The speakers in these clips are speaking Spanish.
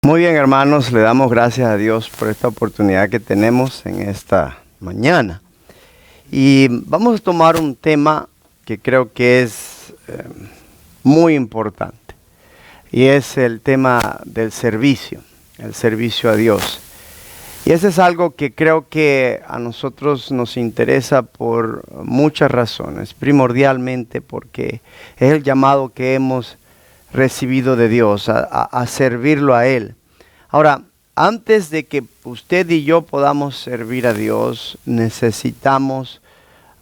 Muy bien, hermanos, le damos gracias a Dios por esta oportunidad que tenemos en esta mañana. Y vamos a tomar un tema que creo que es muy importante. Y es el tema del servicio, el servicio a Dios. Y ese es algo que creo que a nosotros nos interesa por muchas razones. Primordialmente porque es el llamado que hemos recibido de Dios a servirlo a Él. Ahora, antes de que usted y yo podamos servir a Dios, necesitamos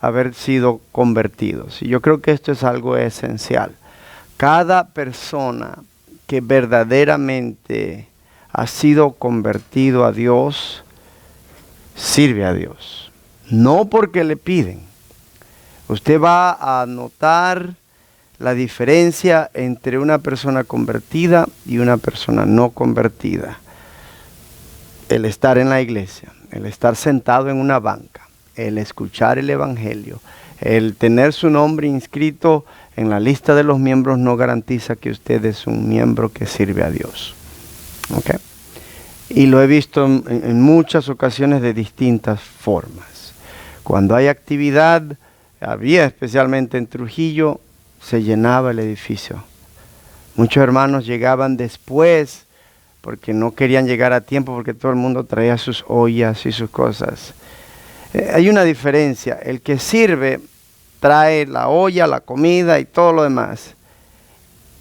haber sido convertidos. Y yo creo que esto es algo esencial. Cada persona que verdaderamente ha sido convertido a Dios, sirve a Dios. No porque le piden. Usted va a notar la diferencia entre una persona convertida y una persona no convertida. El estar en la iglesia, el estar sentado en una banca, el escuchar el evangelio, el tener su nombre inscrito en la lista de los miembros no garantiza que usted es un miembro que sirve a Dios. ¿Okay? Y lo he visto en muchas ocasiones de distintas formas. Cuando hay actividad, había especialmente en Trujillo, se llenaba el edificio. Muchos hermanos llegaban después porque no querían llegar a tiempo porque todo el mundo traía sus ollas y sus cosas. Hay una diferencia. El que sirve trae la olla, la comida y todo lo demás.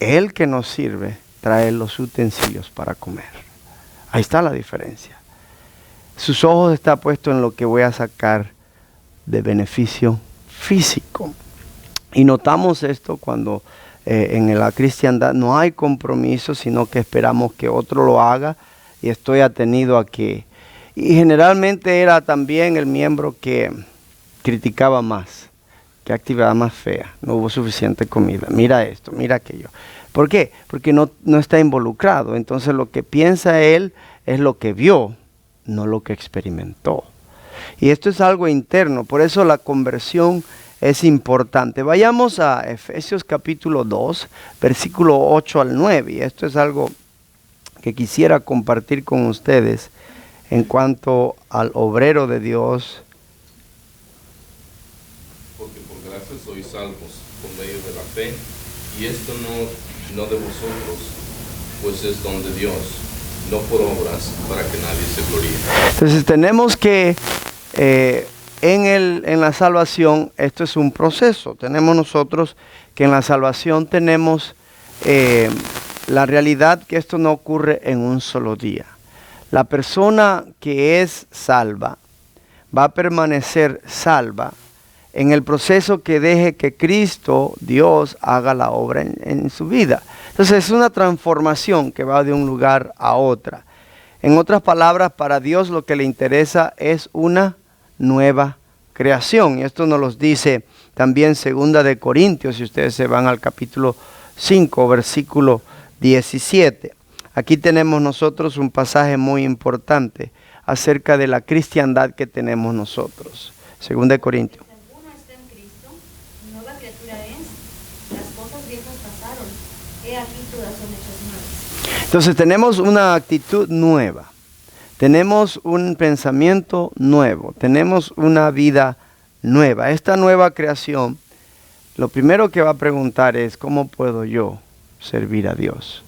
El que no sirve trae los utensilios para comer. Ahí está la diferencia. Sus ojos están puestos en lo que voy a sacar de beneficio físico. Y notamos esto cuando en la cristiandad no hay compromiso, sino que esperamos que otro lo haga y estoy atenido a que. Y generalmente era también el miembro que criticaba más, que actividad más fea, no hubo suficiente comida, mira esto, mira aquello. ¿Por qué? Porque no está involucrado, entonces lo que piensa él es lo que vio, no lo que experimentó. Y esto es algo interno, por eso la conversión es importante. Vayamos a Efesios capítulo 2, versículo 8 al 9. Y esto es algo que quisiera compartir con ustedes en cuanto al obrero de Dios. Porque por gracia sois salvos por medio de la fe, y esto no de vosotros, pues es don de Dios, no por obras, para que nadie se gloríe. Entonces tenemos que en la salvación, esto es un proceso. Tenemos nosotros que en la salvación tenemos la realidad que esto no ocurre en un solo día. La persona que es salva va a permanecer salva en el proceso que deje que Cristo, Dios, haga la obra en su vida. Entonces es una transformación que va de un lugar a otra. En otras palabras, para Dios lo que le interesa es una nueva creación. Y esto nos lo dice también 2 de Corintios, si ustedes se van al capítulo 5, versículo 17. Aquí tenemos nosotros un pasaje muy importante acerca de la cristiandad que tenemos nosotros. 2 de Corintios. Si alguno está en Cristo, nueva criatura es, las cosas viejas pasaron, he aquí todas son hechas nuevas. Entonces tenemos una actitud nueva. Tenemos un pensamiento nuevo, tenemos una vida nueva. Esta nueva creación, lo primero que va a preguntar es, ¿cómo puedo yo servir a Dios?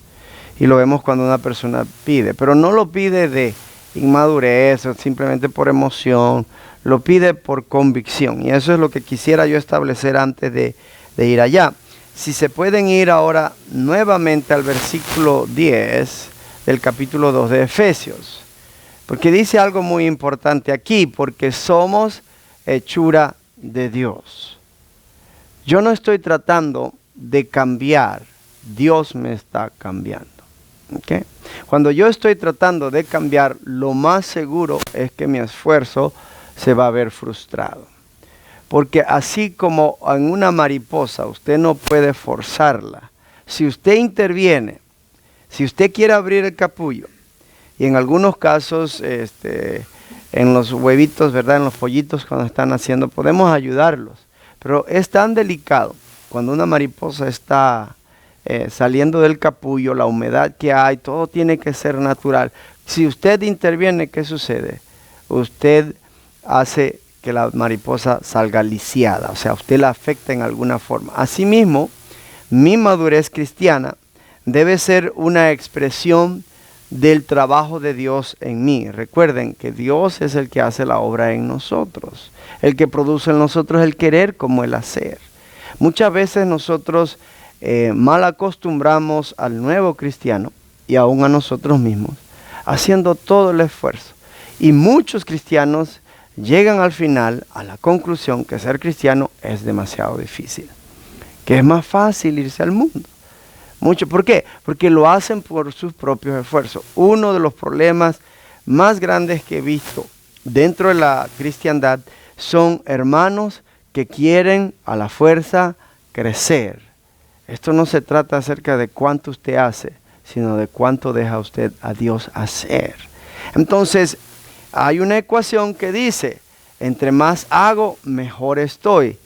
Y lo vemos cuando una persona pide, pero no lo pide de inmadurez o simplemente por emoción, lo pide por convicción. Y eso es lo que quisiera yo establecer antes de ir allá. Si se pueden ir ahora nuevamente al versículo 10 del capítulo 2 de Efesios. Porque dice algo muy importante aquí, porque somos hechura de Dios. Yo no estoy tratando de cambiar, Dios me está cambiando. ¿Okay? Cuando yo estoy tratando de cambiar, lo más seguro es que mi esfuerzo se va a ver frustrado. Porque así como en una mariposa usted no puede forzarla, si usted interviene, si usted quiere abrir el capullo, y en algunos casos, en los huevitos, ¿verdad? En los pollitos cuando están naciendo, podemos ayudarlos. Pero es tan delicado cuando una mariposa está saliendo del capullo, la humedad que hay, todo tiene que ser natural. Si usted interviene, ¿qué sucede? Usted hace que la mariposa salga lisiada, o sea, usted la afecta en alguna forma. Asimismo, mi madurez cristiana debe ser una expresión del trabajo de Dios en mí. Recuerden que Dios es el que hace la obra en nosotros, el que produce en nosotros el querer como el hacer. Muchas veces nosotros mal acostumbramos al nuevo cristiano y aún a nosotros mismos, haciendo todo el esfuerzo. Y muchos cristianos llegan al final a la conclusión que ser cristiano es demasiado difícil, que es más fácil irse al mundo. ¿Por qué? Porque lo hacen por sus propios esfuerzos. Uno de los problemas más grandes que he visto dentro de la cristiandad son hermanos que quieren a la fuerza crecer. Esto no se trata acerca de cuánto usted hace, sino de cuánto deja usted a Dios hacer. Entonces, hay una ecuación que dice, entre más hago, mejor estoy.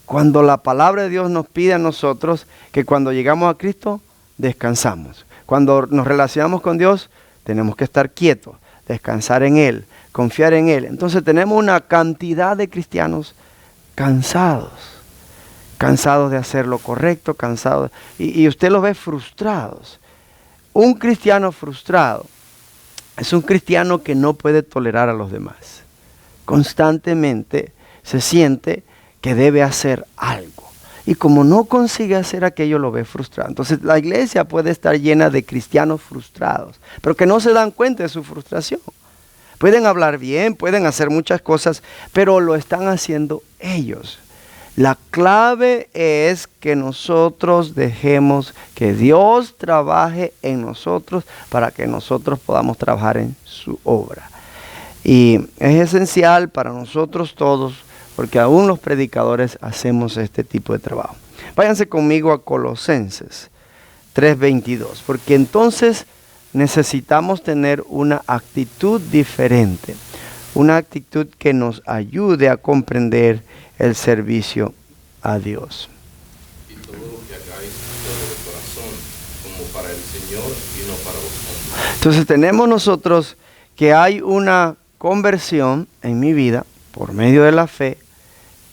Cuando la palabra de Dios nos pide a nosotros que cuando llegamos a Cristo, descansamos. Cuando nos relacionamos con Dios, tenemos que estar quietos, descansar en Él, confiar en Él. Entonces tenemos una cantidad de cristianos cansados de hacer lo correcto, cansados. Y usted los ve frustrados. Un cristiano frustrado es un cristiano que no puede tolerar a los demás. Constantemente se siente que debe hacer algo. Y como no consigue hacer aquello, lo ve frustrado. Entonces la iglesia puede estar llena de cristianos frustrados, pero que no se dan cuenta de su frustración. Pueden hablar bien, pueden hacer muchas cosas, pero lo están haciendo ellos. La clave es que nosotros dejemos que Dios trabaje en nosotros para que nosotros podamos trabajar en su obra. Y es esencial para nosotros todos, porque aún los predicadores hacemos este tipo de trabajo. Váyanse conmigo a Colosenses 3:22, porque entonces necesitamos tener una actitud diferente, una actitud que nos ayude a comprender el servicio a Dios. Y todo lo que hagáis, todo de corazón, como para el Señor y no para los hombres. Entonces tenemos nosotros que hay una conversión en mi vida por medio de la fe,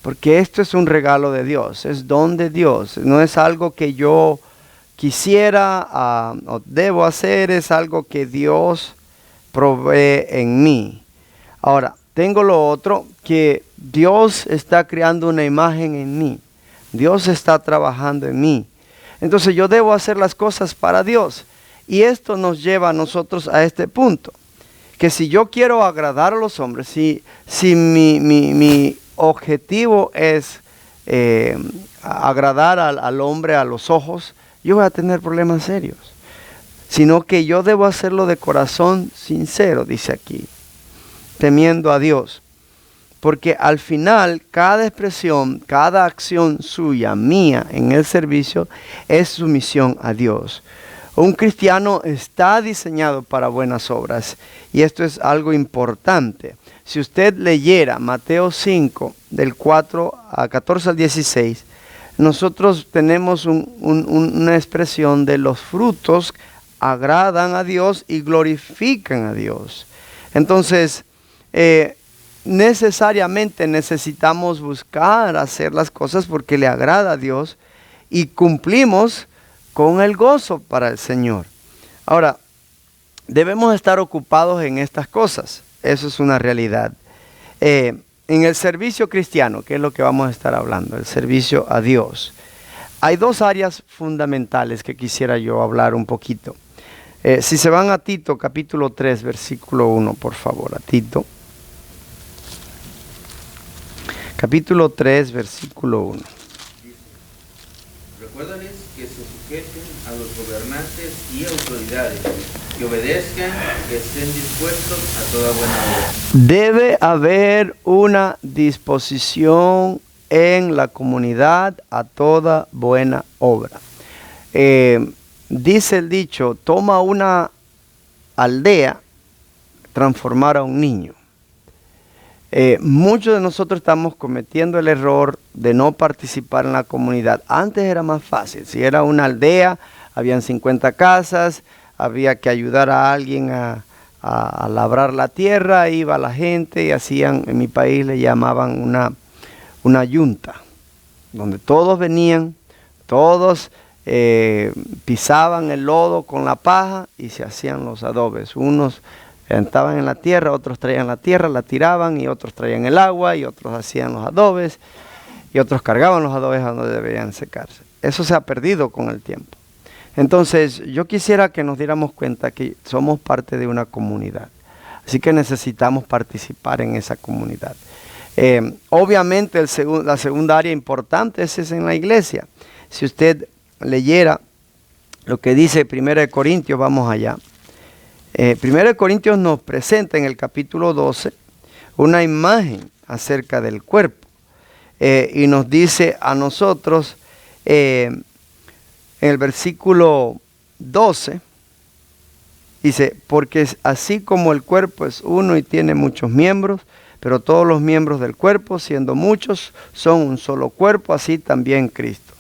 porque esto es un regalo de Dios, es don de Dios, no es algo que yo quisiera o debo hacer, es algo que Dios provee en mí. Ahora, tengo lo otro, que Dios está creando una imagen en mí, Dios está trabajando en mí, entonces yo debo hacer las cosas para Dios, y esto nos lleva a nosotros a este punto, que si yo quiero agradar a los hombres, si mi objetivo es agradar al hombre a los ojos, yo voy a tener problemas serios. Sino que yo debo hacerlo de corazón sincero, dice aquí, temiendo a Dios. Porque al final, cada expresión, cada acción suya, mía, en el servicio, es sumisión a Dios. Un cristiano está diseñado para buenas obras, y esto es algo importante. Si usted leyera Mateo 5, del 14 al 16, nosotros tenemos una expresión de los frutos agradan a Dios y glorifican a Dios. Entonces, necesariamente necesitamos buscar hacer las cosas porque le agrada a Dios y cumplimos con el gozo para el Señor. Ahora, debemos estar ocupados en estas cosas. Eso es una realidad. En el servicio cristiano, que es lo que vamos a estar hablando, el servicio a Dios, hay dos áreas fundamentales que quisiera yo hablar un poquito. Si se van a Tito, capítulo 3, versículo 1, por favor, a Tito. Capítulo 3, versículo 1. Recuérdales que se sujeten a los gobernantes y autoridades, que obedezcan, que estén dispuestos a toda buena obra. Debe haber una disposición en la comunidad a toda buena obra. Dice el dicho, toma una aldea, transformar a un niño. Muchos de nosotros estamos cometiendo el error de no participar en la comunidad. Antes era más fácil, si era una aldea, habían 50 casas, había que ayudar a alguien a labrar la tierra, iba la gente y hacían, en mi país le llamaban una yunta, donde todos venían, todos pisaban el lodo con la paja y se hacían los adobes. Unos estaban en la tierra, otros traían la tierra, la tiraban, y otros traían el agua, y otros hacían los adobes, y otros cargaban los adobes a donde debían secarse. Eso se ha perdido con el tiempo. Entonces, yo quisiera que nos diéramos cuenta que somos parte de una comunidad. Así que necesitamos participar en esa comunidad. Obviamente, la segunda área importante es en la iglesia. Si usted leyera lo que dice 1 Corintios, vamos allá. 1 Corintios nos presenta en el capítulo 12 una imagen acerca del cuerpo. Y nos dice a nosotros, en el versículo 12, dice, porque así como el cuerpo es uno y tiene muchos miembros, pero todos los miembros del cuerpo, siendo muchos, son un solo cuerpo, así también Cristo.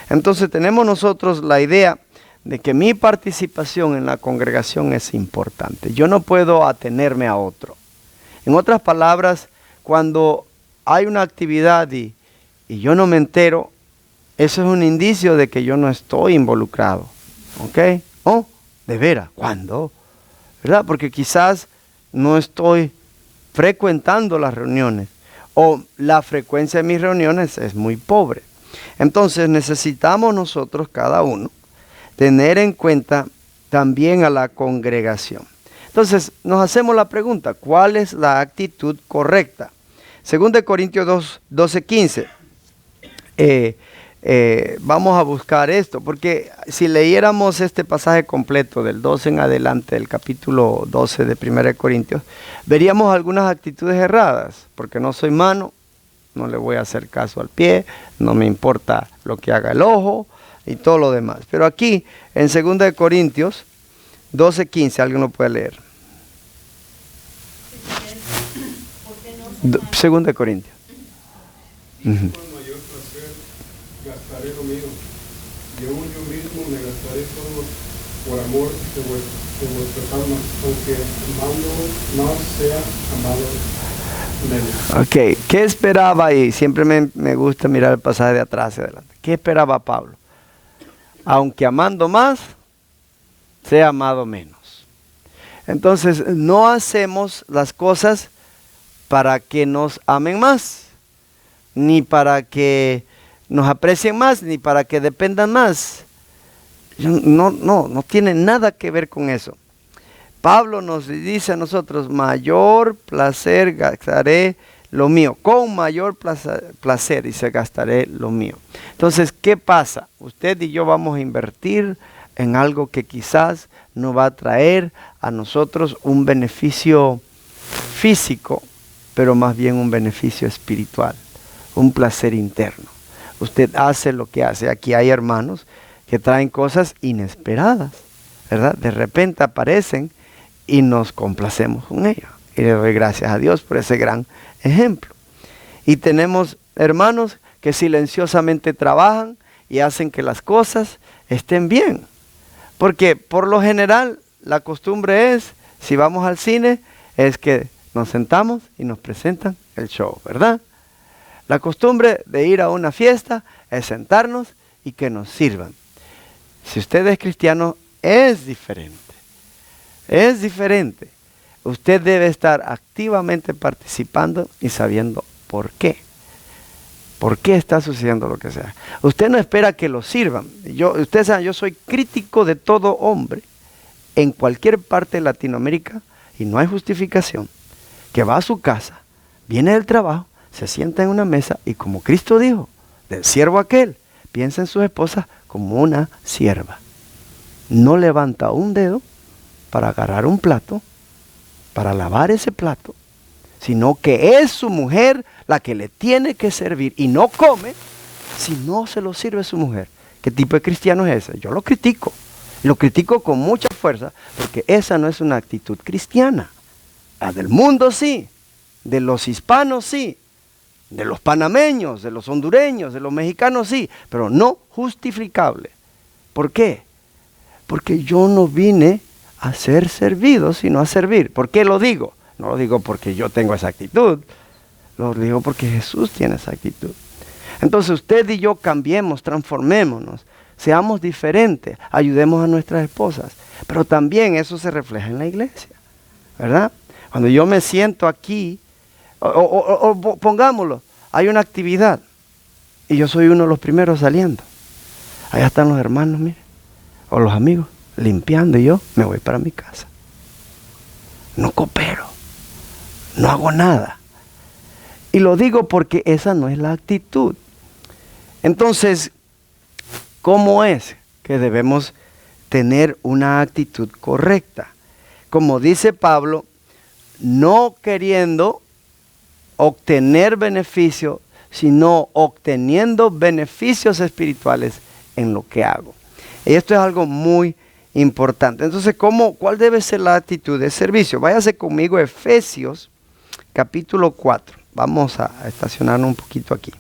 Entonces tenemos nosotros la idea de que mi participación en la congregación es importante. Yo no puedo atenerme a otro. En otras palabras, cuando hay una actividad y yo no me entero, eso es un indicio de que yo no estoy involucrado. ¿Ok? Oh, de veras, ¿cuándo? ¿Verdad? Porque quizás no estoy frecuentando las reuniones, o la frecuencia de mis reuniones es muy pobre. Entonces necesitamos nosotros, cada uno, tener en cuenta también a la congregación. Entonces nos hacemos la pregunta, ¿cuál es la actitud correcta? 2 Corintios 12:15. Vamos a buscar esto, porque si leyéramos este pasaje completo del 12 en adelante, del capítulo 12 de 1 Corintios, veríamos algunas actitudes erradas, porque no soy mano, no le voy a hacer caso al pie, no me importa lo que haga el ojo y todo lo demás. Pero aquí, en 2 Corintios 12:15, ¿alguien lo puede leer? 2 Corintios. Gastaré lo mío, y aún yo mismo me gastaré todo por amor de vuestras almas, aunque amando más sea amado menos. Ok, ¿qué esperaba ahí? Siempre me gusta mirar el pasaje de atrás y adelante. ¿Qué esperaba Pablo? Aunque amando más, sea amado menos. Entonces, no hacemos las cosas para que nos amen más, ni para que nos aprecien más, ni para que dependan más. No tiene nada que ver con eso. Pablo nos dice a nosotros, mayor placer gastaré lo mío. Con mayor placer, dice, gastaré lo mío. Entonces, ¿qué pasa? Usted y yo vamos a invertir en algo que quizás nos va a traer a nosotros un beneficio físico, pero más bien un beneficio espiritual, un placer interno. Usted hace lo que hace. Aquí hay hermanos que traen cosas inesperadas, ¿verdad? De repente aparecen y nos complacemos con ellos. Y le doy gracias a Dios por ese gran ejemplo. Y tenemos hermanos que silenciosamente trabajan y hacen que las cosas estén bien. Porque por lo general la costumbre es, si vamos al cine, es que nos sentamos y nos presentan el show, ¿verdad? La costumbre de ir a una fiesta es sentarnos y que nos sirvan. Si usted es cristiano, es diferente. Es diferente. Usted debe estar activamente participando y sabiendo por qué. ¿Por qué está sucediendo lo que sea? Usted no espera que lo sirvan. Usted sabe, yo soy crítico de todo hombre en cualquier parte de Latinoamérica, y no hay justificación, que va a su casa, viene del trabajo, se sienta en una mesa y, como Cristo dijo, del siervo aquel, piensa en su esposa como una sierva. No levanta un dedo para agarrar un plato, para lavar ese plato, sino que es su mujer la que le tiene que servir, y no come si no se lo sirve su mujer. ¿Qué tipo de cristiano es ese? Yo lo critico. Lo critico con mucha fuerza, porque esa no es una actitud cristiana. La del mundo sí, de los hispanos sí, de los panameños, de los hondureños, de los mexicanos sí, pero no justificable. ¿Por qué? porque yo no vine a ser servido, sino a servir. ¿Por qué lo digo? No lo digo porque yo tengo esa actitud, lo digo porque Jesús tiene esa actitud. Entonces usted y yo cambiemos, transformémonos, seamos diferentes, ayudemos a nuestras esposas. Pero también eso se refleja en la iglesia, ¿verdad? Cuando yo me siento aquí, o pongámoslo, hay una actividad y yo soy uno de los primeros saliendo. Allá están los hermanos, mire, o los amigos, limpiando, y yo me voy para mi casa. No coopero, no hago nada. Y lo digo porque esa no es la actitud. Entonces, ¿cómo es que debemos tener una actitud correcta? Como dice Pablo, no queriendo obtener beneficio, sino obteniendo beneficios espirituales en lo que hago. Y esto es algo muy importante. Entonces, ¿cuál debe ser la actitud de servicio? Váyase conmigo a Efesios capítulo 4. Vamos a estacionarnos un poquito aquí.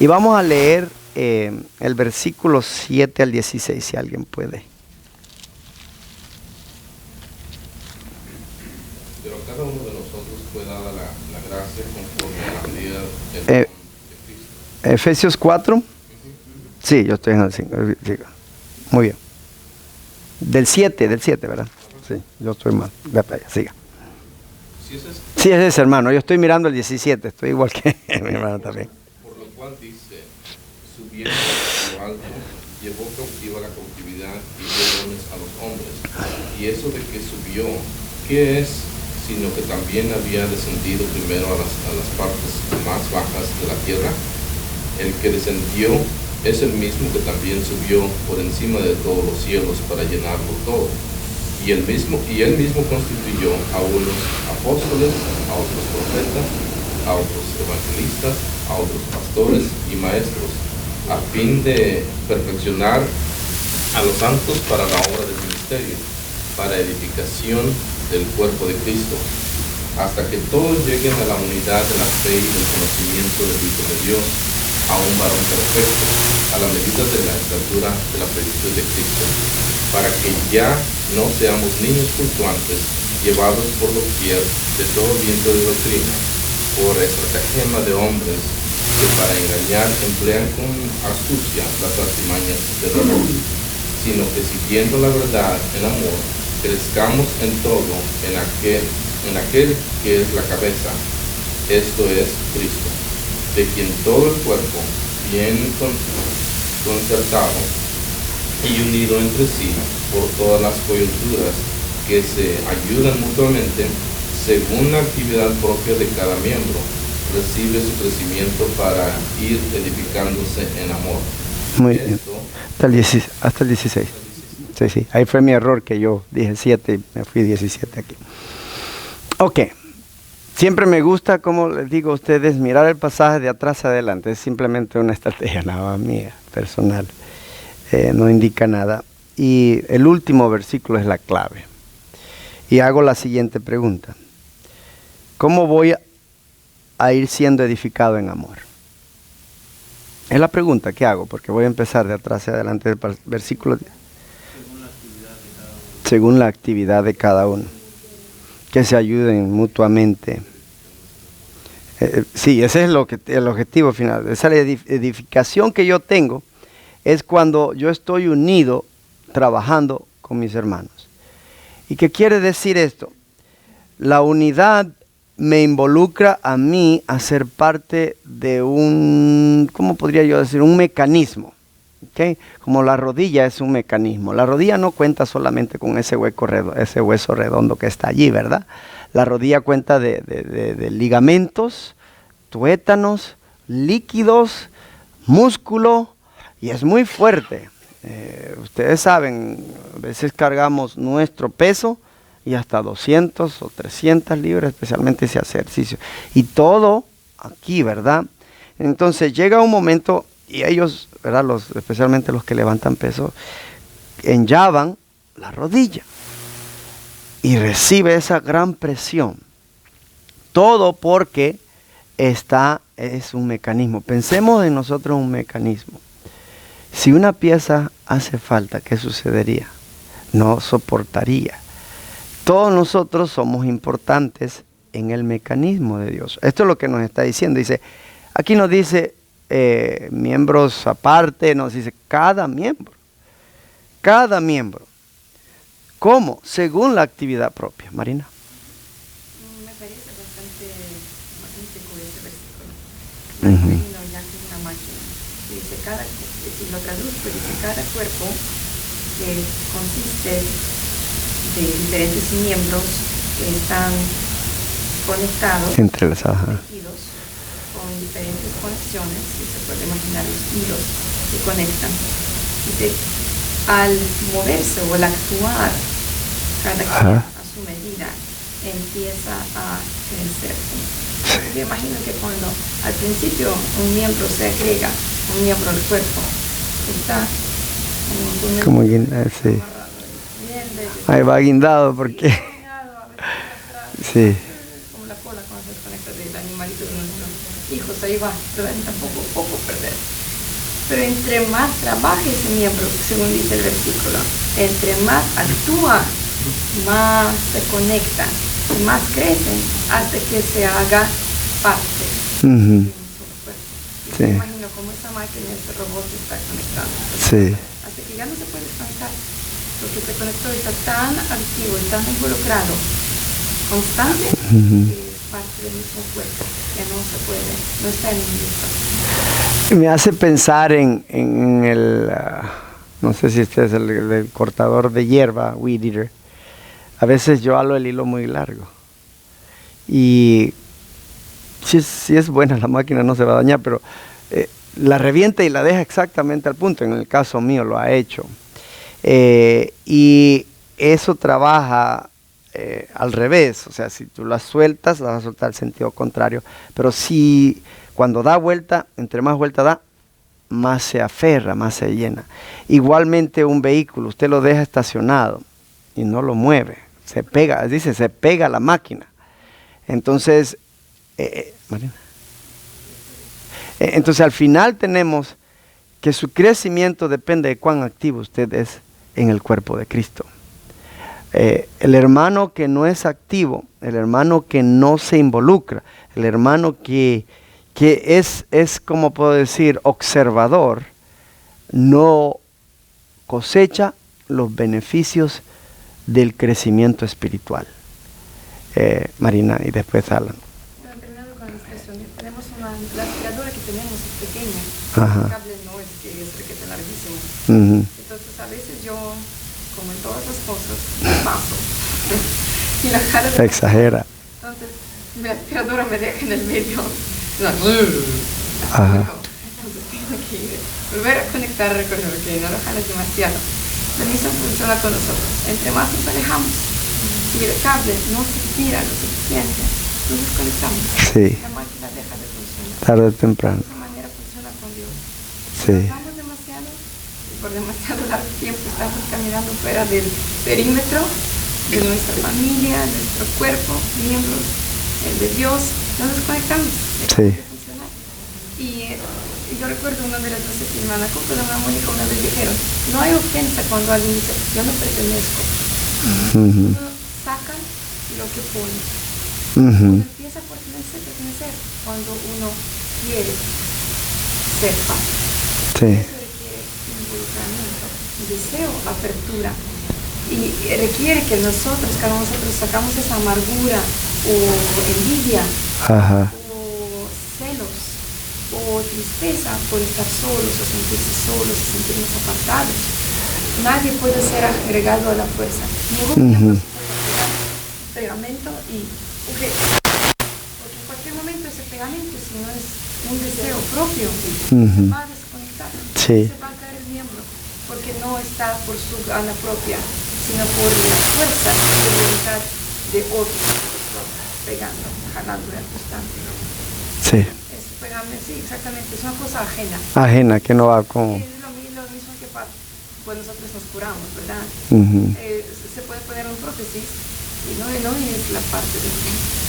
Y vamos a leer el versículo 7 al 16, si alguien puede. Pero a cada uno de nosotros fue dada la gracia conforme a la medida del don de Cristo. Efesios 4. Sí, yo estoy en el 5. Muy bien. Del 7, ¿verdad? Sí, yo estoy mal. Ve para allá, siga. Sí, es ese, hermano. Yo estoy mirando el 17. Estoy igual que mi hermano también. Por lo cual dice, subiendo a lo alto, llevó cautiva la cautividad y dio dones a los hombres. Y eso de que subió, ¿qué es? Sino que también había descendido primero a las partes más bajas de la tierra. El que descendió es el mismo que también subió por encima de todos los cielos para llenarlo todo. Y él mismo constituyó a unos apóstoles, a otros profetas, a otros evangelistas, a otros pastores y maestros, a fin de perfeccionar a los santos para la obra del ministerio, para edificación del cuerpo de Cristo, hasta que todos lleguen a la unidad de la fe y del conocimiento del Hijo de Dios, a un varón perfecto, a la medida de la estatura de la plenitud de Cristo, para que ya no seamos niños fluctuantes, llevados por doquier de todo viento de doctrina, por estratagema de hombres que para engañar emplean con astucia las artimañas del error, sino que siguiendo la verdad en amor, crezcamos en todo en aquel que es la cabeza, esto es Cristo, de quien todo el cuerpo, bien concertado y unido entre sí por todas las coyunturas que se ayudan mutuamente, según la actividad propia de cada miembro, recibe su crecimiento para ir edificándose en amor. Muy bien. Hasta el 16. Sí, ahí fue mi error, que yo dije 7 y me fui 17 aquí. Ok. Siempre me gusta, como les digo a ustedes, mirar el pasaje de atrás a adelante. Es simplemente una estrategia nada mía, personal. No indica nada. Y el último versículo es la clave. Y hago la siguiente pregunta. ¿Cómo voy a ir siendo edificado en amor? Es la pregunta que hago, porque voy a empezar de atrás hacia adelante del versículo. Según la actividad de cada uno. Que se ayuden mutuamente. Sí, ese es el objetivo final. Esa edificación que yo tengo es cuando yo estoy unido trabajando con mis hermanos. ¿Y qué quiere decir esto? La unidad me involucra a mí a ser parte de ¿cómo podría yo decir? Un mecanismo. ¿Okay? Como la rodilla es un mecanismo. La rodilla no cuenta solamente con ese hueso redondo que está allí, ¿verdad? La rodilla cuenta de ligamentos, tuétanos, líquidos, músculo, y es muy fuerte. Ustedes saben, a veces cargamos nuestro peso y hasta 200 o 300 libras, especialmente ese ejercicio. Y todo aquí, ¿verdad? Entonces llega un momento, y ellos, ¿verdad? Especialmente los que levantan peso, enllavan la rodilla y recibe esa gran presión. Todo porque es un mecanismo. Pensemos en nosotros un mecanismo. Si una pieza hace falta, ¿qué sucedería? No soportaría. Todos nosotros somos importantes en el mecanismo de Dios. Esto es lo que nos está diciendo. Dice, aquí nos dice miembros aparte, nos dice cada miembro. Cada miembro. ¿Cómo? Según la actividad propia. Marina. Me parece bastante magnífico ese versículo. Ujú. Imagino ya que una máquina. Dice si lo traduzco, dice cada cuerpo que consiste de diferentes miembros que están conectados, Entrelazados. tejidos, con diferentes conexiones, y se puede imaginar los hilos que conectan. Dice, al moverse o al actuar, cada quien a su medida empieza a crecerse. Yo imagino que cuando al principio un miembro se agrega, un miembro del cuerpo, está Como guindado, sí. bien bello, Ahí va guindado porque... soñado, a veces atrás, Sí. como la cola cuando se desconecta del animalito de nuestros hijos, ahí va, pero tampoco poco perder. Pero entre más trabaja ese miembro, según dice el versículo, entre más actúa, más se conecta, más crecen hasta que se haga parte Ujú. de un solo cuerpo. Y Sí. me imagino cómo esa máquina, ese robot está conectado. Sí. Hasta que ya no se puede desconectar, porque se conectó y está tan activo y tan involucrado, constante, Ujú. que es parte del mismo cuerpo, que no se puede, no está en un espacio. Me hace pensar en el, no sé si este es el cortador de hierba, weed eater. A veces yo halo el hilo muy largo. Y si es buena la máquina, no se va a dañar, pero la revienta y la deja exactamente al punto. En el caso mío lo ha hecho. Y eso trabaja al revés. O sea, si tú la sueltas, la vas a soltar al sentido contrario. Pero si cuando da vuelta, entre más vuelta da, más se aferra, más se llena. Igualmente un vehículo, usted lo deja estacionado y no lo mueve. Se pega, dice, se pega a la máquina. Entonces, Marina. Entonces al final tenemos que su crecimiento depende de cuán activo usted es en el cuerpo de Cristo. El hermano que no es activo, el hermano que no se involucra, el hermano que es, como puedo decir, observador, no cosecha los beneficios del crecimiento espiritual. Marina, y después Alan. Terminando con la expresión, tenemos la aspiradora que tenemos es pequeña, Ajá. el cable no es que es requete larguísimo. Ujú. Entonces a veces yo, como en todas las cosas, paso. Y la cara de... Exagera. Entonces, la aspiradora me deja en el medio. No. Ajá. Entonces tengo que volver a conectar, recuerdo que no lo jalas demasiado. La misma funciona con nosotros. Entre más nos alejamos, si el cable no se tira lo suficiente, nos desconectamos. Sí. La máquina deja de funcionar. Tarde o temprano. De esa manera funciona con Dios. Sí. Nos vamos demasiado y por demasiado largo tiempo estamos caminando fuera del perímetro de nuestra familia, nuestro cuerpo, miembros, el de Dios, nos desconectamos. Sí. De funcionar. Y yo recuerdo una de las veces que mi hermana con la mamá Mónica una vez dijeron, no hay ofensa cuando alguien dice, yo no pertenezco. Ujú. Uno saca lo que pone. Ujú. Uno empieza a pertenecer cuando uno quiere ser parte. Sí. Eso requiere involucramiento, deseo, apertura. Y requiere que nosotros, cada uno de nosotros, sacamos esa amargura o envidia Ajá. o celos o tristeza por estar solos o sentirnos apartados. Nadie puede ser agregado a la fuerza. Ningún miembro se puede pegar pegamento y porque en cualquier momento ese pegamento, si no es un deseo propio, Ujú. va a desconectar. Sí. Se va a caer el miembro porque no está por su gana propia, sino por la fuerza de voluntad de otros pegando, jalando y ajustando. Sí. Es pegarme, sí, exactamente, es una cosa ajena. Ajena, que no va con... Es lo mismo que pasa, pues nosotros nos curamos, ¿verdad? Ujú. Se puede poner un prótesis y no es la parte de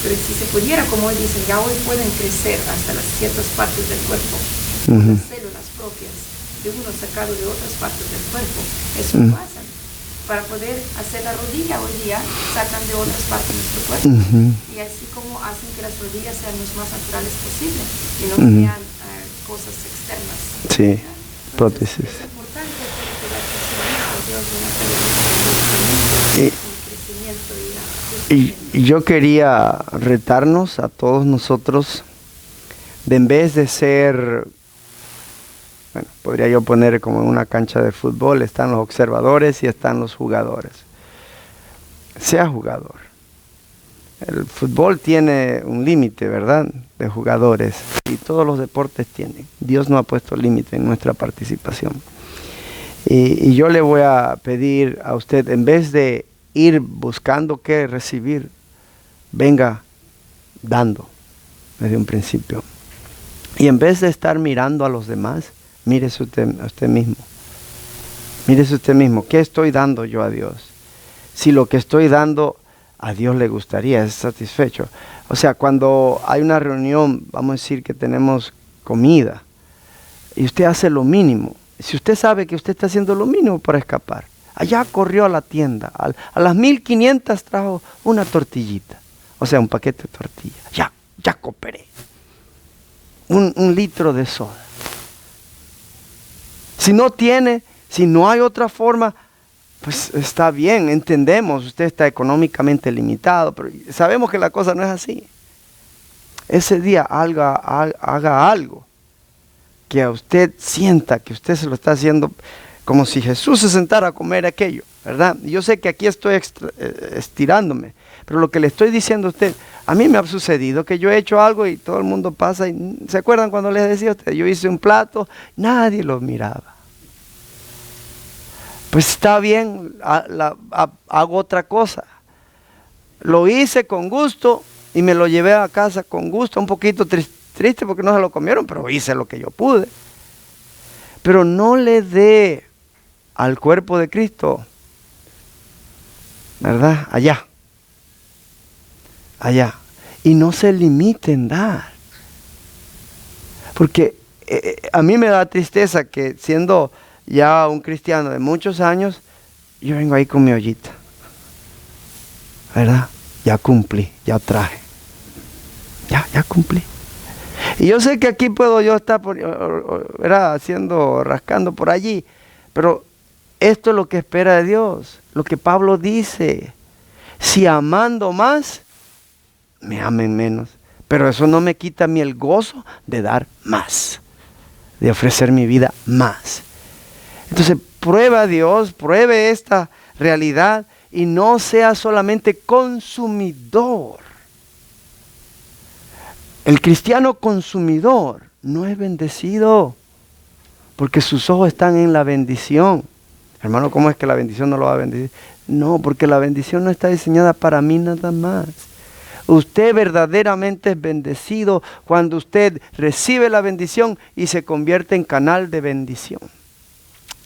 pero si se pudiera, como hoy dicen, ya hoy pueden crecer hasta las ciertas partes del cuerpo, las células propias de uno sacado de otras partes del cuerpo. Eso lo hacen. Para poder hacer la rodilla hoy día, sacan de otras partes de nuestro cuerpo. Y así como hacen que las rodillas sean los más naturales posible y no sean cosas externas. Sí, prótesis. Es importante hacer Y yo quería retarnos a todos nosotros de, en vez de ser, bueno, podría yo poner como en una cancha de fútbol, están los observadores y están los jugadores. Sea jugador. El fútbol tiene un límite, ¿verdad?, de jugadores, y todos los deportes tienen. Dios no ha puesto límite en nuestra participación. Y yo le voy a pedir a usted, en vez de ir buscando qué recibir, venga dando desde un principio. Y en vez de estar mirando a los demás, mírese usted a usted mismo. Mírese usted mismo, ¿qué estoy dando yo a Dios? Si lo que estoy dando a Dios le gustaría, es satisfecho. O sea, cuando hay una reunión, vamos a decir que tenemos comida, y usted hace lo mínimo. Si usted sabe que usted está haciendo lo mínimo para escapar, allá corrió a la tienda, a las 1500 trajo una tortillita, o sea, un paquete de tortilla. Ya cooperé. Un litro de soda. Si no hay otra forma, pues está bien, entendemos, usted está económicamente limitado, pero sabemos que la cosa no es así. Ese día haga algo que a usted sienta que usted se lo está haciendo como si Jesús se sentara a comer aquello, ¿verdad? Yo sé que aquí estoy estirándome, pero lo que le estoy diciendo a usted, a mí me ha sucedido que yo he hecho algo y todo el mundo pasa y ¿se acuerdan cuando les decía a usted? Yo hice un plato, nadie lo miraba. Pues está bien, hago otra cosa. Lo hice con gusto y me lo llevé a casa con gusto, un poquito triste porque no se lo comieron, pero hice lo que yo pude. Pero no le dé al cuerpo de Cristo, ¿verdad? Allá. Y no se limite en dar. Porque a mí me da tristeza que siendo ya un cristiano de muchos años, yo vengo ahí con mi ollita, ¿verdad? Ya cumplí, ya traje. Ya cumplí. Y yo sé que aquí puedo yo estar rascando por allí, pero esto es lo que espera de Dios, lo que Pablo dice. Si amando más, me amen menos. Pero eso no me quita a mí el gozo de dar más, de ofrecer mi vida más. Entonces, prueba a Dios, pruebe esta realidad y no sea solamente consumidor. El cristiano consumidor no es bendecido porque sus ojos están en la bendición. Hermano, ¿cómo es que la bendición no lo va a bendecir? No, porque la bendición no está diseñada para mí nada más. Usted verdaderamente es bendecido cuando usted recibe la bendición y se convierte en canal de bendición.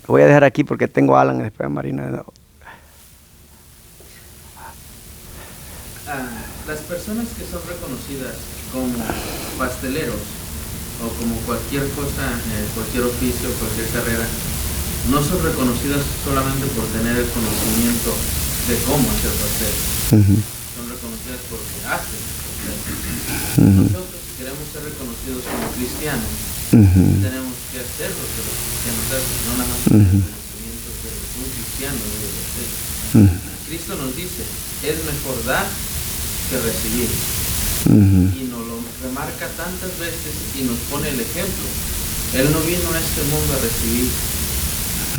Lo voy a dejar aquí porque tengo a Alan y después a Marina de nuevo. Las personas que son reconocidas como pasteleros o como cualquier cosa, cualquier oficio, cualquier carrera, no son reconocidas solamente por tener el conocimiento de cómo hacer pastel. Son reconocidas por lo que hacen. Nosotros, si queremos ser reconocidos como cristianos, tenemos que hacer lo que los cristianos hacen, no nada más tener el conocimiento de un cristiano debe hacer. Cristo nos dice, es mejor dar que recibir. Y nos lo remarca tantas veces y nos pone el ejemplo. Él no vino a este mundo a recibir,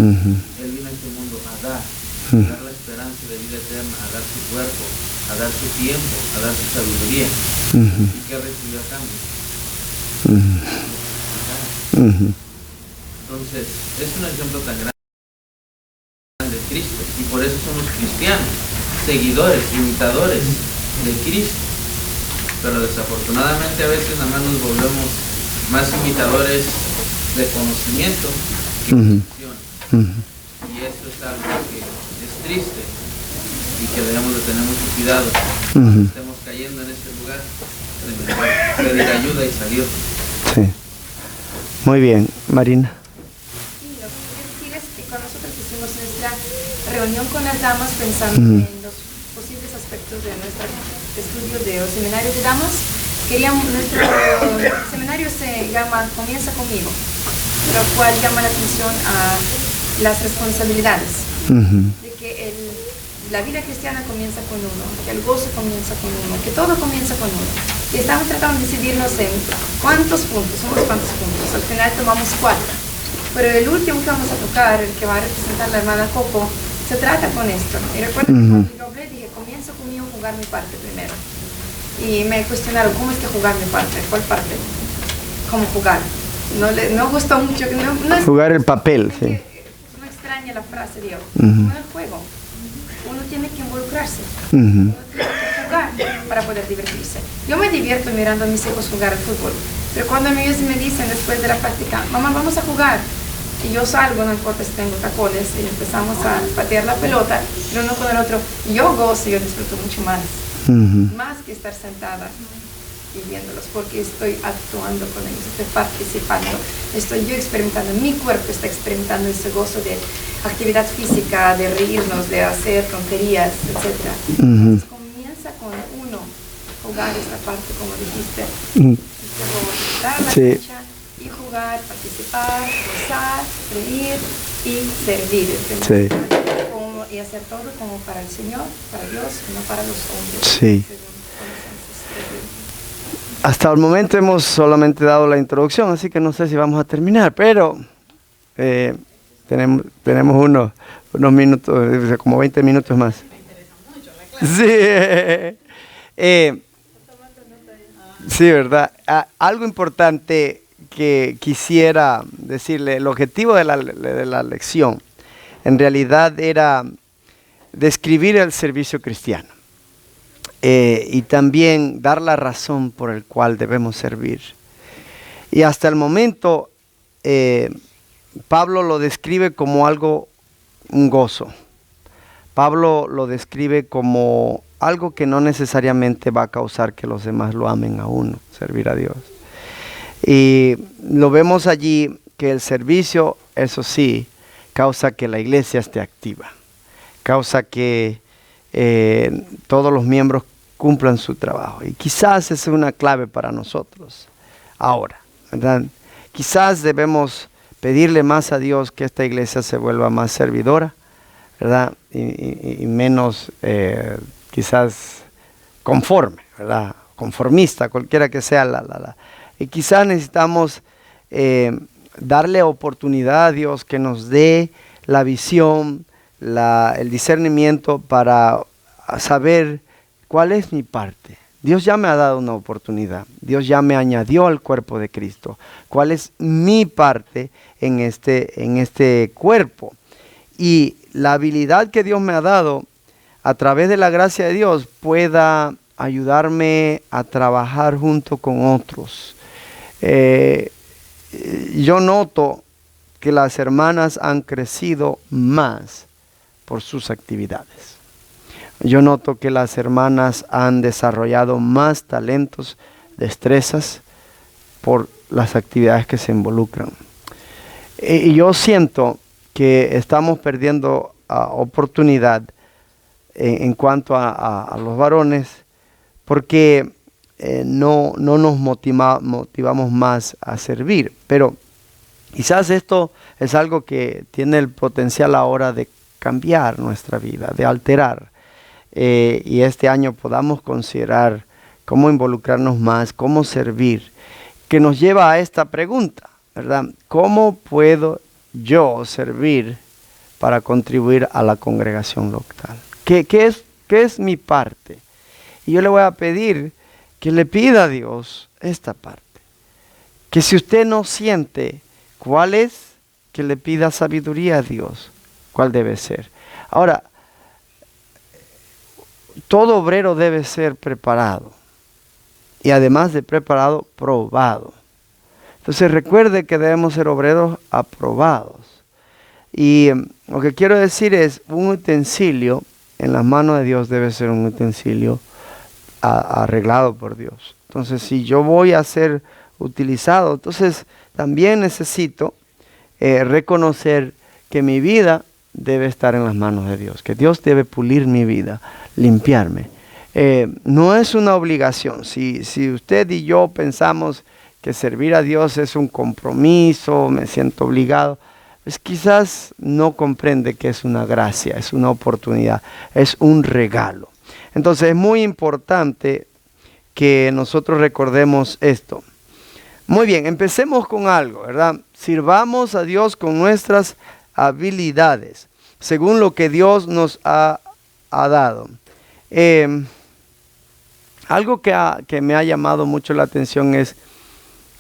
Él vino a este mundo a dar la esperanza de vida eterna, a dar su cuerpo, a dar su tiempo, a dar su sabiduría. ¿Y qué recibió a cambio? Entonces, es un ejemplo tan grande de Cristo y por eso somos cristianos, seguidores, imitadores de Cristo. Pero desafortunadamente a veces nada más nos volvemos más imitadores de conocimiento que de acción. Y esto es algo que es triste y que debemos de tener mucho cuidado. Cuando estemos cayendo en ese lugar, de pedir ayuda y salir. Sí. Muy bien, Marina. Sí, lo que quiero decir es que cuando nosotros hicimos nuestra reunión con las damas pensando en los posibles aspectos de nuestro estudio de los seminarios de damas, nuestro seminario se llama Comienza conmigo, lo cual llama la atención a las responsabilidades, de que la vida cristiana comienza con uno, que el gozo comienza con uno, que todo comienza con uno. Y estamos tratando de decidirnos en cuántos puntos, al final tomamos 4. Pero el último que vamos a tocar, el que va a representar la hermana Coco, se trata con esto. Y recuerdo que cuando yo hablé, dije, comienzo conmigo a jugar mi parte primero. Y me cuestionaron, ¿cómo es que jugar mi parte? ¿Cuál parte? ¿Cómo jugar? No gustó mucho. No es, jugar el papel, sí. No extraña la frase, digo, como en el juego. Uno tiene que involucrarse. Uno tiene que jugar para poder divertirse. Yo me divierto mirando a mis hijos jugar al fútbol. Pero cuando ellos me dicen después de la práctica, mamá, vamos a jugar. Y yo salgo, no importa si tengo tacones, y empezamos a patear la pelota, el uno con el otro. Y yo gozo, yo disfruto mucho más. Más que estar sentada y viéndolos, porque estoy actuando con ellos, estoy participando, estoy yo experimentando, mi cuerpo está experimentando ese gozo de actividad física, de reírnos, de hacer tonterías, etc. Entonces comienza con uno, jugar esta parte, como dijiste, dar la cancha y jugar, participar, gozar, reír y servir. Y hacer todo como para el Señor, para Dios, no para los hombres. Sí. Hasta el momento hemos solamente dado la introducción, así que no sé si vamos a terminar, pero tenemos unos minutos, como 20 minutos más. Sí. Sí, ¿verdad? Algo importante que quisiera decirle, el objetivo de la lección en realidad era describir el servicio cristiano y también dar la razón por el cual debemos servir. Y hasta el momento Pablo lo describe como un gozo. Pablo lo describe como algo que no necesariamente va a causar que los demás lo amen a uno, servir a Dios. Y lo vemos allí que el servicio, eso sí, causa que la iglesia esté activa, causa que todos los miembros cumplan su trabajo. Y quizás esa es una clave para nosotros ahora, ¿verdad? Quizás debemos pedirle más a Dios que esta iglesia se vuelva más servidora, ¿verdad? Y menos quizás conforme, ¿verdad? Conformista, cualquiera que sea Y quizás necesitamos darle oportunidad a Dios que nos dé la visión, el discernimiento para saber cuál es mi parte. Dios ya me ha dado una oportunidad. Dios ya me añadió al cuerpo de Cristo. ¿Cuál es mi parte en este cuerpo? Y la habilidad que Dios me ha dado a través de la gracia de Dios pueda ayudarme a trabajar junto con otros. Yo noto que las hermanas han crecido más por sus actividades. Yo noto que las hermanas han desarrollado más talentos, destrezas por las actividades que se involucran. Y yo siento que estamos perdiendo oportunidad en cuanto a los varones porque no nos motivamos más a servir. Pero quizás esto es algo que tiene el potencial ahora de cambiar nuestra vida, de alterar. Y este año podamos considerar cómo involucrarnos más, cómo servir, que nos lleva a esta pregunta, ¿verdad? ¿Cómo puedo yo servir para contribuir a la congregación local? ¿Qué es mi parte? Y yo le voy a pedir que le pida a Dios esta parte. Que si usted no siente cuál es, que le pida sabiduría a Dios, cuál debe ser. Ahora, todo obrero debe ser preparado. Y además de preparado, probado. Entonces recuerde que debemos ser obreros aprobados. Y lo que quiero decir es, un utensilio en las manos de Dios debe ser un utensilio arreglado por Dios. Entonces, si yo voy a ser utilizado, entonces también necesito reconocer que mi vida debe estar en las manos de Dios, que Dios debe pulir mi vida, limpiarme. No es una obligación. Si usted y yo pensamos que servir a Dios es un compromiso, me siento obligado, pues quizás no comprende que es una gracia, es una oportunidad, es un regalo. Entonces es muy importante que nosotros recordemos esto. Muy bien, empecemos con algo, ¿verdad? Sirvamos a Dios con nuestras habilidades, según lo que Dios nos ha dado. Algo que me ha llamado mucho la atención es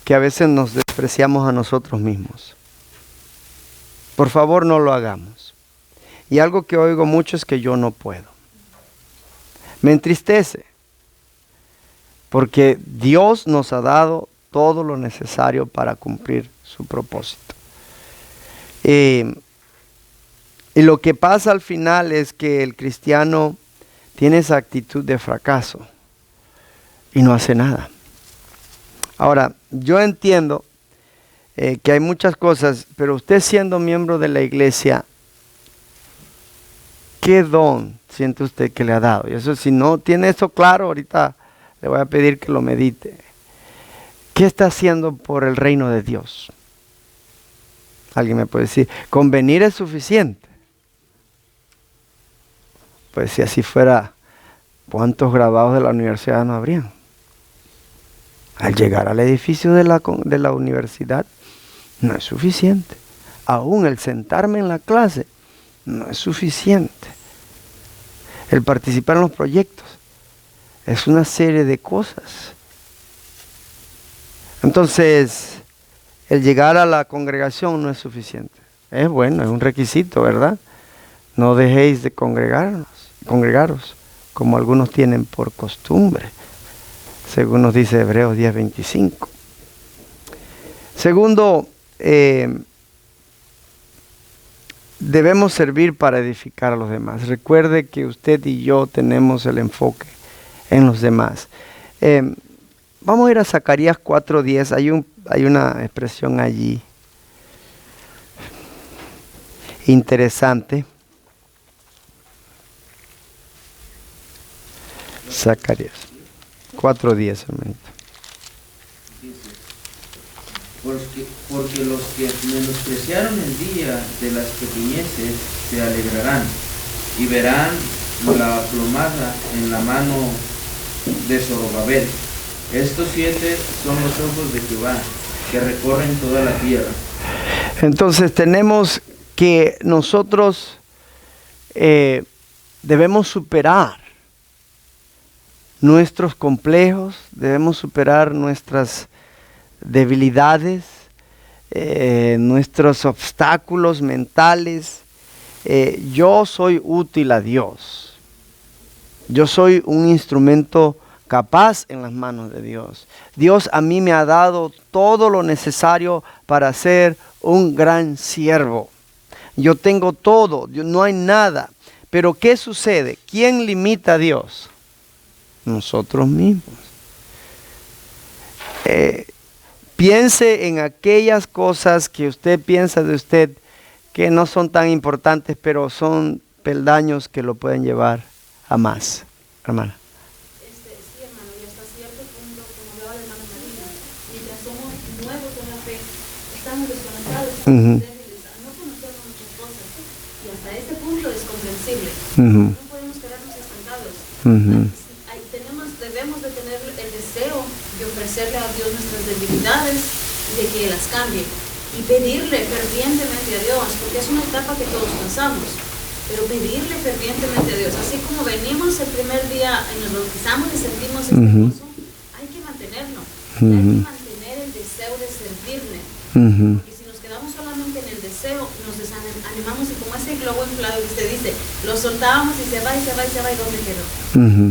que a veces nos despreciamos a nosotros mismos. Por favor, no lo hagamos. Y algo que oigo mucho es que yo no puedo. Me entristece, porque Dios nos ha dado todo lo necesario para cumplir su propósito. Y lo que pasa al final es que el cristiano tiene esa actitud de fracaso y no hace nada. Ahora, yo entiendo que hay muchas cosas, pero usted siendo miembro de la iglesia, ¿qué don siente usted que le ha dado? Y eso, si no tiene eso claro, ahorita le voy a pedir que lo medite. ¿Qué está haciendo por el reino de Dios? Alguien me puede decir, con venir es suficiente. Pues si así fuera, ¿cuántos graduados de la universidad no habrían? Al llegar al edificio de la universidad, no es suficiente. Aún el sentarme en la clase, no es suficiente. El participar en los proyectos, es una serie de cosas. Entonces, el llegar a la congregación no es suficiente. Es bueno, es un requisito, ¿verdad? No dejéis de congregaros, como algunos tienen por costumbre, según nos dice Hebreos 10:25. Segundo, debemos servir para edificar a los demás. Recuerde que usted y yo tenemos el enfoque en los demás. Vamos a ir a Zacarías 4:10. Hay una expresión allí interesante. Zacarías 4:10, hermanito. Porque los que menospreciaron el día de las pequeñeces se alegrarán y verán la plomada en la mano de Zorobabel. Estos 7 son los ojos de Jehová que recorren toda la tierra. Entonces tenemos que nosotros debemos superar nuestros complejos, debemos superar nuestras debilidades, nuestros obstáculos mentales. Yo soy útil a Dios. Yo soy un instrumento capaz en las manos de Dios. Dios a mí me ha dado todo lo necesario para ser un gran siervo. Yo tengo todo, no hay nada. Pero ¿qué sucede? ¿Quién limita a Dios? Nosotros mismos. Piense en aquellas cosas que usted piensa de usted que no son tan importantes, pero son peldaños que lo pueden llevar a más, hermana. Sí, hermano, y hasta cierto punto, como hablaba la hermana Marina, mientras somos nuevos en la fe, estamos desconectados, estamos débiles, no conocemos muchas cosas, y hasta ese punto es comprensible. No podemos quedarnos estancados. Debemos de tener el deseo de ofrecerle a Dios nuestras debilidades y de que las cambie, y pedirle fervientemente a Dios, porque es una etapa que todos pasamos. Pero pedirle fervientemente a Dios, así como venimos el primer día y nos bautizamos y sentimos este gozo, hay que mantenerlo, hay que mantener el deseo de servirle, porque si nos quedamos solamente en el deseo, nos desanimamos, y como ese globo inflado que usted dice, lo soltábamos y se va y se va y se va, y ¿dónde quedó?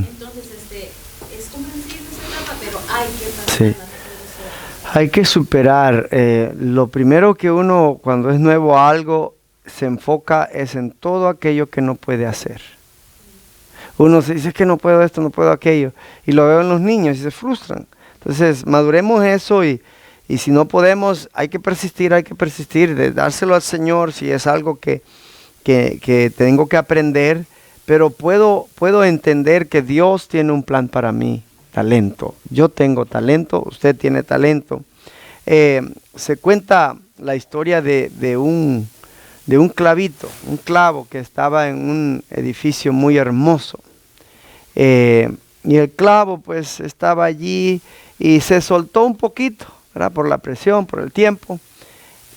Entonces, es comprensible esa etapa, pero hay que pasarla. Sí. Hay que superar, lo primero que uno cuando es nuevo a algo, se enfoca es en todo aquello que no puede hacer. Uno se dice que no puedo esto, no puedo aquello, y lo veo en los niños y se frustran. Entonces maduremos eso y Y si no podemos, hay que persistir, de dárselo al Señor si es algo que tengo que aprender, pero puedo entender que Dios tiene un plan para mí, talento. Yo tengo talento, usted tiene talento. Se cuenta la historia de un clavito, un clavo que estaba en un edificio muy hermoso. Y el clavo pues estaba allí y se soltó un poquito, ¿verdad? Por la presión, por el tiempo.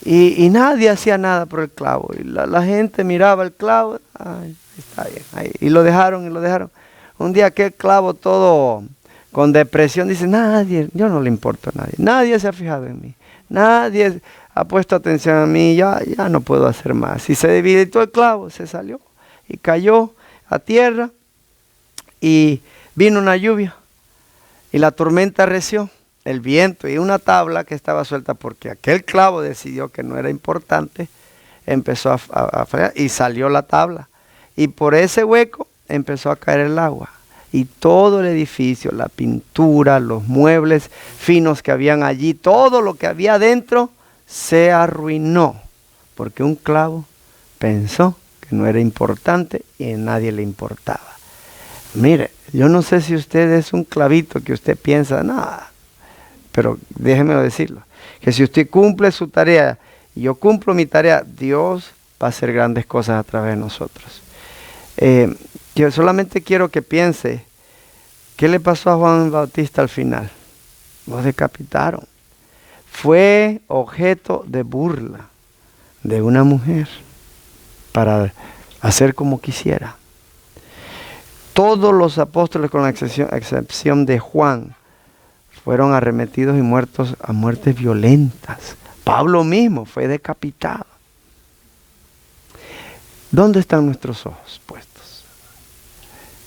Y nadie hacía nada por el clavo. Y la gente miraba el clavo, ay, está bien, ahí. Y lo dejaron. Un día aquel clavo todo con depresión dice, nadie, yo no le importo a nadie. Nadie se ha fijado en mí. Nadie ha puesto atención a mí, ya no puedo hacer más. Y se debilitó el clavo, se salió y cayó a tierra y vino una lluvia y la tormenta arreció, el viento y una tabla que estaba suelta porque aquel clavo decidió que no era importante, empezó a fallar y salió la tabla y por ese hueco empezó a caer el agua. Y todo el edificio, la pintura, los muebles finos que habían allí, todo lo que había adentro se arruinó. Porque un clavo pensó que no era importante y a nadie le importaba. Mire, yo no sé si usted es un clavito que usted piensa, nada. Pero déjeme decirlo, que si usted cumple su tarea y yo cumplo mi tarea, Dios va a hacer grandes cosas a través de nosotros. Yo solamente quiero que piense, ¿qué le pasó a Juan Bautista al final? Lo decapitaron. Fue objeto de burla de una mujer para hacer como quisiera. Todos los apóstoles, con la excepción de Juan, fueron arremetidos y muertos a muertes violentas. Pablo mismo fue decapitado. ¿Dónde están nuestros ojos puestos?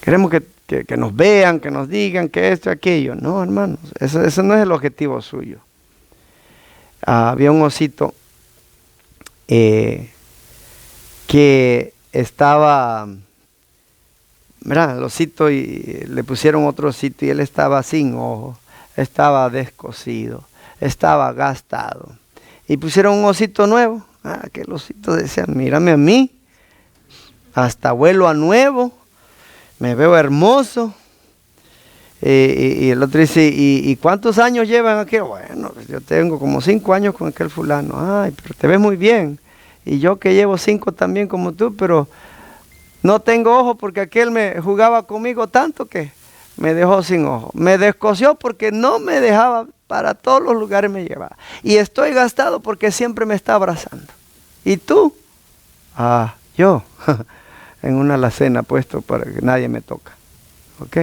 Queremos que nos vean, que nos digan que esto y aquello. No, hermanos, eso no es el objetivo suyo. Había un osito que estaba, ¿verdad? El osito y le pusieron otro osito y él estaba sin ojos, estaba descosido, estaba gastado. Y pusieron un osito nuevo. Aquel osito decía, mírame a mí, hasta vuelo a nuevo. Me veo hermoso. Y el otro dice, ¿y cuántos años llevan aquí? Bueno, pues yo tengo como 5 años con aquel fulano. Ay, pero te ves muy bien. Y yo que llevo 5 también como tú, pero no tengo ojos porque aquel me jugaba conmigo tanto que me dejó sin ojos. Me descosió porque no me dejaba, para todos los lugares me llevaba. Y estoy gastado porque siempre me está abrazando. ¿Y tú? Yo. En una alacena puesto para que nadie me toca. ¿Ok?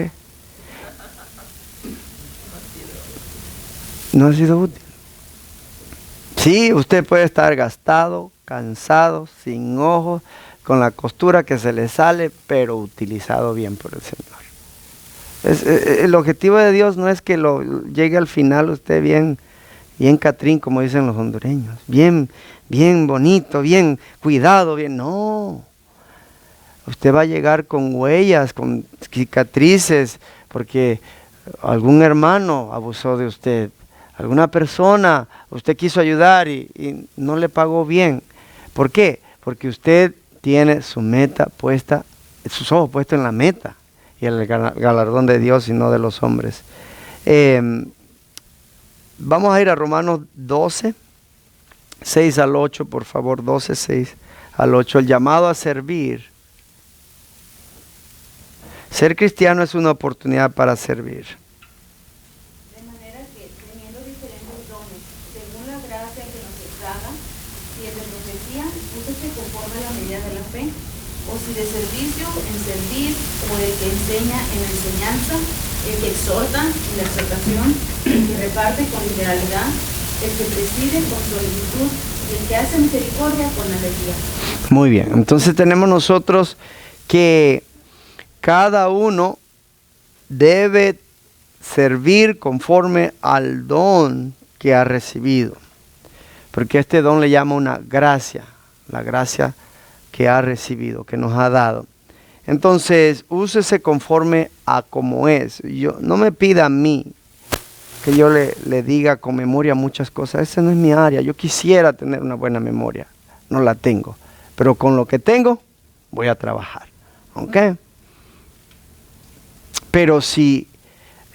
No ha sido útil. Sí, usted puede estar gastado, cansado, sin ojos, con la costura que se le sale, pero utilizado bien por el Señor. El objetivo de Dios no es que llegue al final usted bien catrín, como dicen los hondureños, bien bonito, bien cuidado, bien. No. Usted va a llegar con huellas, con cicatrices, porque algún hermano abusó de usted. Alguna persona, usted quiso ayudar y no le pagó bien. ¿Por qué? Porque usted tiene su meta puesta, sus ojos puestos en la meta y el galardón de Dios y no de los hombres. Vamos a ir a Romanos 12, 6 al 8, por favor, 12, 6 al 8. El llamado a servir. Ser cristiano es una oportunidad para servir. De manera que, teniendo diferentes dones, según la gracia que nos es dada, si es de profecía, úsese conforme a la medida de la fe, o si de servicio, en servir, o el que enseña en la enseñanza, el que exhorta en la exhortación, el que reparte con liberalidad, el que preside con solicitud, y el que hace misericordia con alegría. Muy bien, entonces tenemos nosotros que cada uno debe servir conforme al don que ha recibido. Porque este don le llama una gracia, la gracia que ha recibido, que nos ha dado. Entonces, úsese conforme a como es. No me pida a mí que yo le diga con memoria muchas cosas. Esa no es mi área. Yo quisiera tener una buena memoria. No la tengo. Pero con lo que tengo, voy a trabajar. ¿Ok? Pero si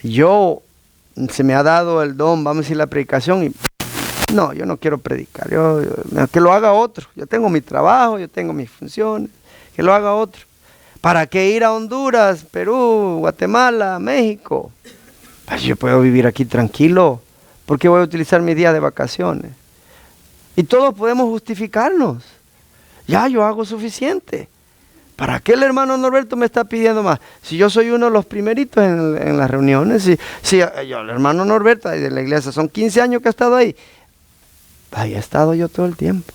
se me ha dado el don, vamos a decir, la predicación, y no, yo no quiero predicar. Que lo haga otro. Yo tengo mi trabajo, yo tengo mis funciones. Que lo haga otro. ¿Para qué ir a Honduras, Perú, Guatemala, México? Pues yo puedo vivir aquí tranquilo. ¿Por qué voy a utilizar mis días de vacaciones? Y todos podemos justificarnos. Ya, yo hago suficiente. ¿Para qué el hermano Norberto me está pidiendo más? Si yo soy uno de los primeritos en las reuniones. Si yo, el hermano Norberto de la iglesia, son 15 años que ha estado ahí. Ahí he estado yo todo el tiempo.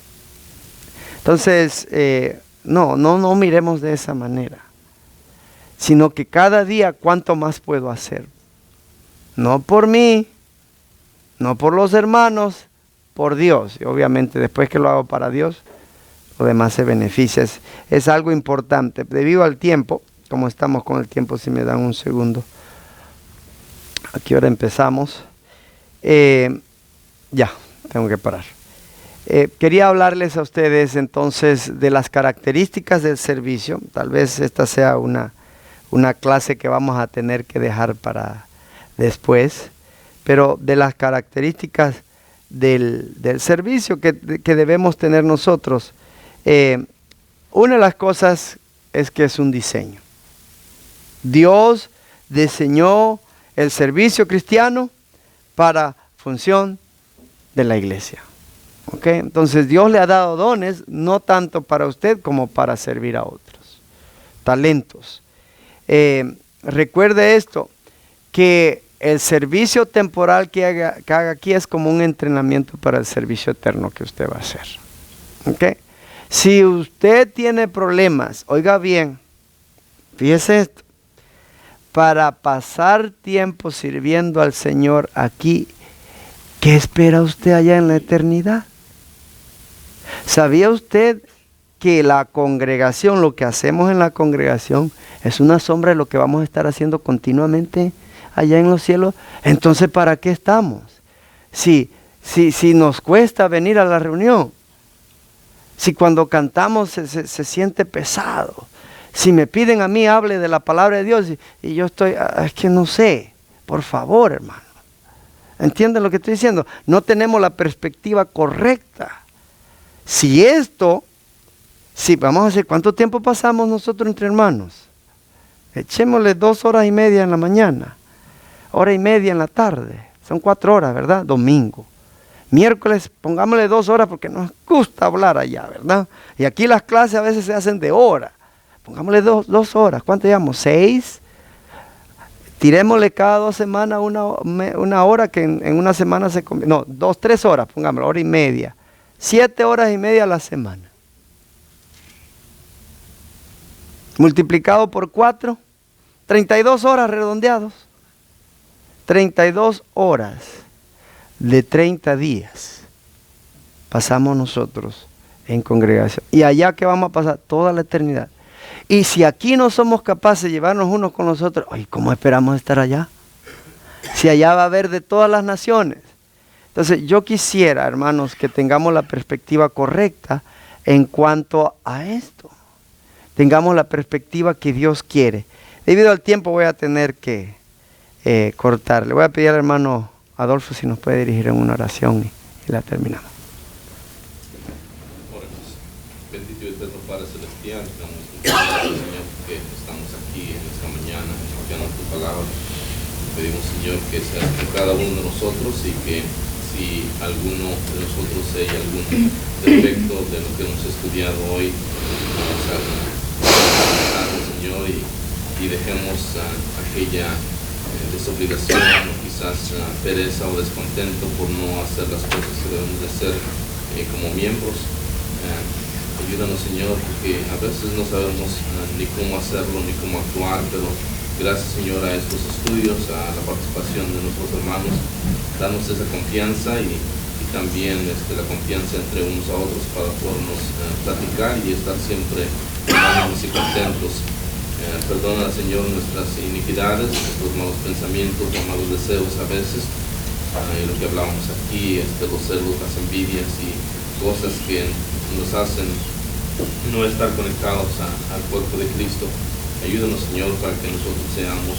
Entonces, no miremos de esa manera. Sino que cada día, ¿cuánto más puedo hacer? No por mí, no por los hermanos, por Dios. Y obviamente después que lo hago para Dios, lo demás se beneficia. Es algo importante. Debido al tiempo, como estamos con el tiempo, si me dan un segundo. ¿A qué hora empezamos? Ya, tengo que parar. Quería hablarles a ustedes entonces de las características del servicio. Tal vez esta sea una clase que vamos a tener que dejar para después, pero de las características del servicio que debemos tener nosotros. Una de las cosas es que es un diseño. Dios diseñó el servicio cristiano para función de la iglesia. ¿Okay? Entonces Dios le ha dado dones, no tanto para usted como para servir a otros. Talentos. Recuerde esto, que el servicio temporal que haga aquí es como un entrenamiento para el servicio eterno que usted va a hacer. ¿Okay? Si usted tiene problemas, oiga bien, fíjese esto, para pasar tiempo sirviendo al Señor aquí, ¿qué espera usted allá en la eternidad? ¿Sabía usted que la congregación, lo que hacemos en la congregación, es una sombra de lo que vamos a estar haciendo continuamente allá en los cielos? Entonces, ¿para qué estamos? Si nos cuesta venir a la reunión, si cuando cantamos se siente pesado, si me piden a mí hable de la palabra de Dios y yo estoy, es que no sé, por favor, hermano. ¿Entienden lo que estoy diciendo? No tenemos la perspectiva correcta. Si vamos a hacer, ¿cuánto tiempo pasamos nosotros entre hermanos? Echémosle 2 horas y media en la mañana, 1 hora y media en la tarde. Son 4 horas, ¿verdad? Domingo. Miércoles, pongámosle 2 horas porque nos gusta hablar allá, ¿verdad? Y aquí las clases a veces se hacen de hora. Pongámosle 2 horas. ¿Cuánto llevamos? 6. Tirémosle cada 2 semanas una hora que en una semana se convierte. No, 2, 3 horas, pongámosle, 1 hora y media. 7 horas y media a la semana. Multiplicado por 4, 32 horas redondeados. 32 horas de 30 días pasamos nosotros en congregación. Y allá que vamos a pasar toda la eternidad. Y si aquí no somos capaces de llevarnos unos con los otros, oye, ¿cómo esperamos estar allá? Si allá va a haber de todas las naciones. Entonces yo quisiera, hermanos, que tengamos la perspectiva correcta en cuanto a esto. Tengamos la perspectiva que Dios quiere. Debido al tiempo voy a tener que cortar. Le voy a pedir al hermano Adolfo si nos puede dirigir en una oración y la terminamos. Oremos. Bendito y eterno Padre Celestial, damos gracias, Señor, que estamos aquí en esta mañana escuchando tu palabra. Pedimos, Señor, que seas con cada uno de nosotros y que si alguno de nosotros hay algún defecto de lo que hemos estudiado hoy, vamos a Señor, y dejemos aquella desobligación o quizás pereza o descontento por no hacer las cosas que debemos de hacer como miembros. Ayúdanos, Señor, porque a veces no sabemos ni cómo hacerlo ni cómo actuar, pero gracias, Señor, a estos estudios, a la participación de nuestros hermanos, danos esa confianza y también la confianza entre unos a otros para podernos platicar y estar siempre unánimos y contentos. Perdona, Señor, nuestras iniquidades, nuestros malos pensamientos, los malos deseos a veces, lo que hablábamos aquí, los celos, las envidias y cosas que nos hacen no estar conectados al cuerpo de Cristo. Ayúdanos, Señor, para que nosotros seamos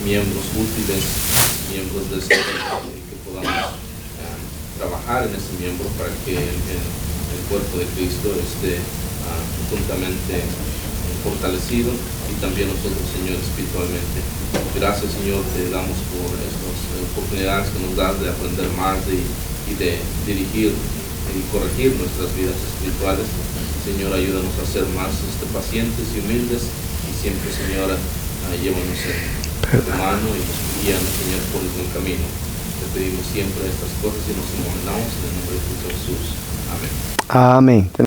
miembros útiles, miembros de este cuerpo, y que podamos trabajar en ese miembro para que el cuerpo de Cristo esté juntamente fortalecido, y también nosotros, Señor, espiritualmente. Gracias, Señor, te damos por estas oportunidades que nos das de aprender más y de dirigir y corregir nuestras vidas espirituales. Señor, ayúdanos a ser más pacientes y humildes, y siempre, Señor, llévanos en tu mano y guíanos, Señor, por el buen camino. Te pedimos siempre estas cosas y nos encomendamos en el nombre de Jesús. Amén. Amén.